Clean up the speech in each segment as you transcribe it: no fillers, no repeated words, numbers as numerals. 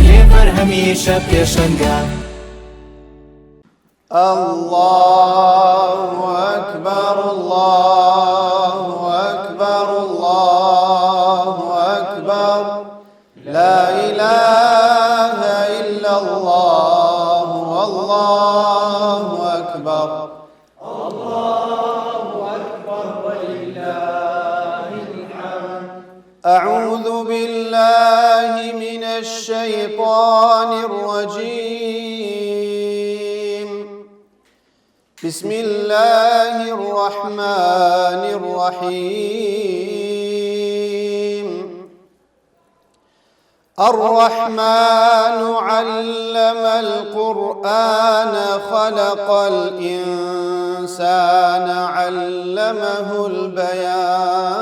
لێبەر هەمیشە پێشەنگە. الله أكبر الله أكبر الله أكبر لا إله إلا الله والله أكبر. الله أكبر ولله الحمد. أعوذ بالله من الشيطان الرجيم. بسم الله الرحمن الرحيم. الرحمن علم القرآن خلق الإنسان علمه البيان.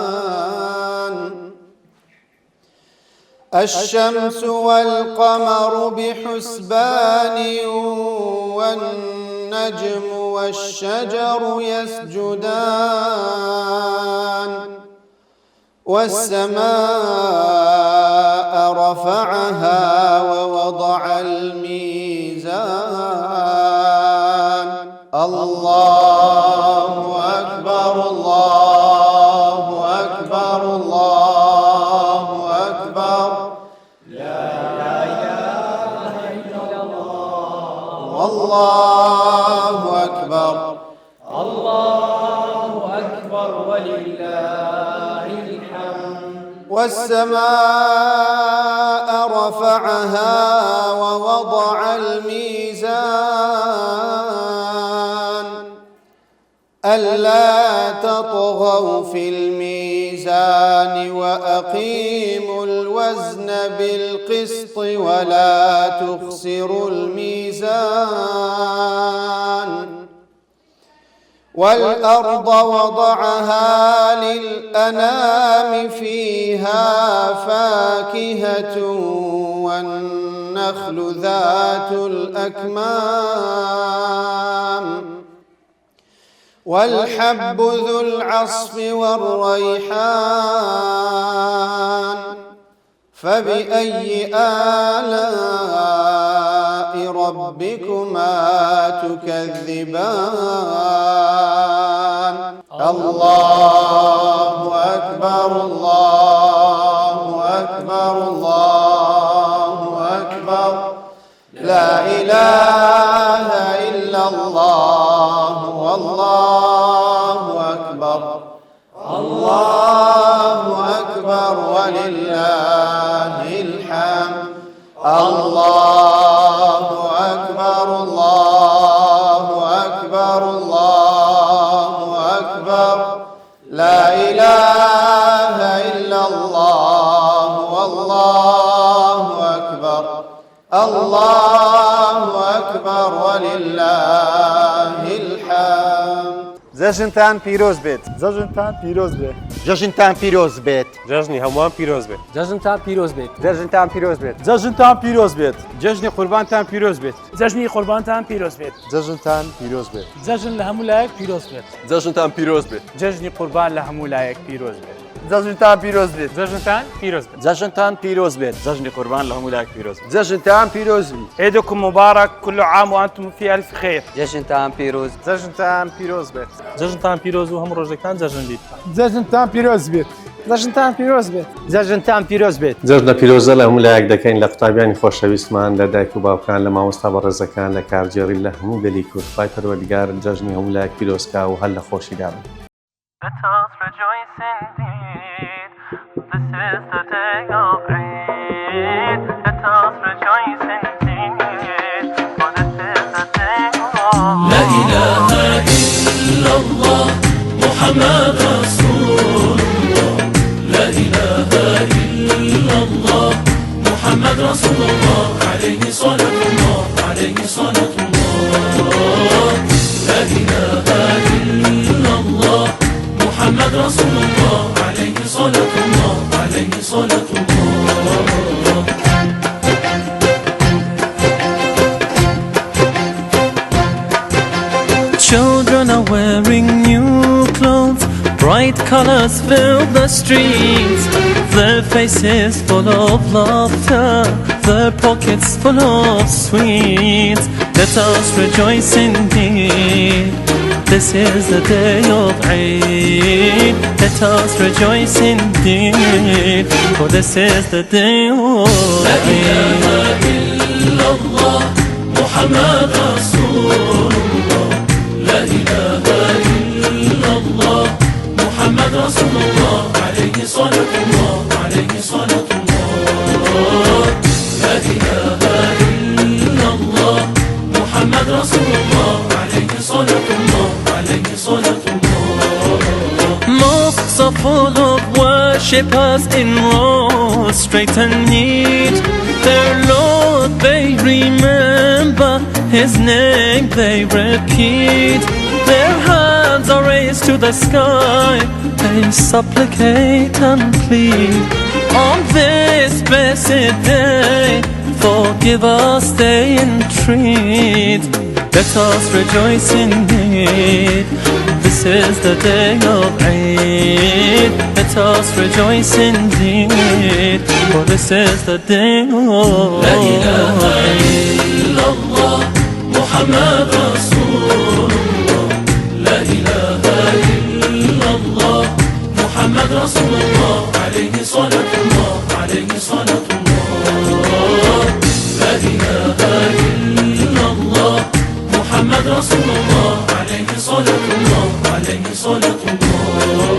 الشمس والقمر بحسبان والنجم والشجر يسجدان. والسماء رفعها ووضع الميزان. الله أكبر الله أكبر الله أكبر لا إله إلا الله والله أكبر. الله أكبر ولله الحمد. والسماء رفعها ووضع الميزان. ألا تطغوا في الميزان وأقيموا الوزن بالقسط ولا تخسروا الميزان. والأرض وضعها للأنام فيها فاكهة والنخل ذات الأكمام والحب ذو العصف والريحان. فبأي آلاء ربكما تكذبان. الله أكبر الله أكبر الله أكبر لا إله إلا الله والله أكبر. الله أكبر ولله الحمد. الله أكبر الله أكبر الله أكبر لا إله إلا الله والله أكبر. الله أكبر ولله الحمد. جەژنتان پیرۆز بێت. جەژنتان پیرۆز بێت. جەژنتان پیرۆز بێت. جەژنی هەمووان پیرۆز بێت. جەژنتان پیرۆز بێت. جەژنتان پیرۆز بێت. جەژنتان پیرۆز بێت. جەژنی قوربانتان پیرۆز بێت. جەژنی قوربانتان پیرۆز بێت. جەژنتان پیرۆز بێت. جەژن لە هەموو لایەک پیرۆز بێت. جەژنتان پیرۆز بێت. جەژنی قوربان لە هەموو لایەک پیرۆز بێت. جەژنتان پیرۆز بێت. جەژنتان پیرۆز بێت. جەژنتان پیرۆز بێت. جەژنی قوربان لە هەموو لایەک پیرۆز بێت. جەژنتان پیرۆز بێت. عیدکم مبارک كل عام وأنتم في ألف خير. جەژنتان پیرۆز. جەژنتان پیرۆز بێت. جەژنتان پیرۆز و هەموو ڕۆژەکان جەژن بیت. جەژنتان پیرۆز بێت. جەژنتان پیرۆز بێت. جەژنتان پیرۆز بێت. جەژنە پیرۆزە لە هەموو لایەک دەکەین لە قوتابیانی خۆشەویستمان لە دایک و باوکان لە مامۆستا بەڕێزەکان لە کارجێڕی لە هەموو گەلی کورد. خی پەروەردگار جەژنی هەموو لایەک پیرۆزکا و هەر لە خۆشیدا بن. Let us rejoice indeed. This is the day of Eid. Let us rejoice indeed. For this is the day of لا إله إلا الله محمد رسول الله. لا إله إلا الله محمد رسول الله. عليه صلاة الله عليه صلاة الله. لا إله إلا الله محمد رسول الله. عليه صلاة الله عليه صلاة الله. Children are wearing new clothes, bright colors fill the streets. Their faces full of laughter, their pockets full of sweets. Let us rejoice indeed. This is the day of Eid. Let us rejoice indeed, for this is the day of Eid. محمد رسول الله لا إله إلا الله محمد رسول الله عليه صلاة الله عليه صلاة الله لا إله إلا الله محمد رسول الله عليه صلاة الله عليه صلاة الله. Mosques are full of worshippers in rows, straight and neat. Their Lord they remember, His name they repeat. Their hands are raised to the sky, they supplicate and plead. On this blessed day, forgive us they entreat. Let us rejoice indeed. This is the day of Eid. Let us rejoice indeed, for this is the day of لا إله إلا الله محمد رسول الله لا إله إلا الله محمد رسول الله عليه صلاة الله عليه صلاة الله لا إله إلا الله محمد رسول الله عليه صلاة الله عليه صلاة الله.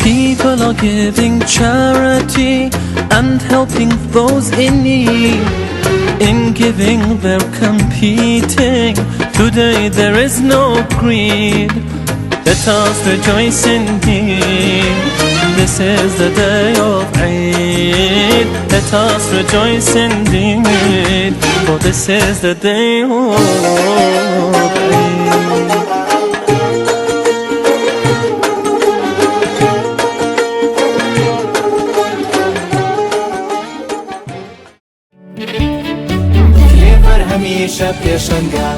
People are giving charity and helping those in need. In giving they're competing. Today there is no greed. Let us rejoice indeed. This is the day of Eid. Let us rejoice indeed, for this is the day of Eid. هەمیشە پێشەنگا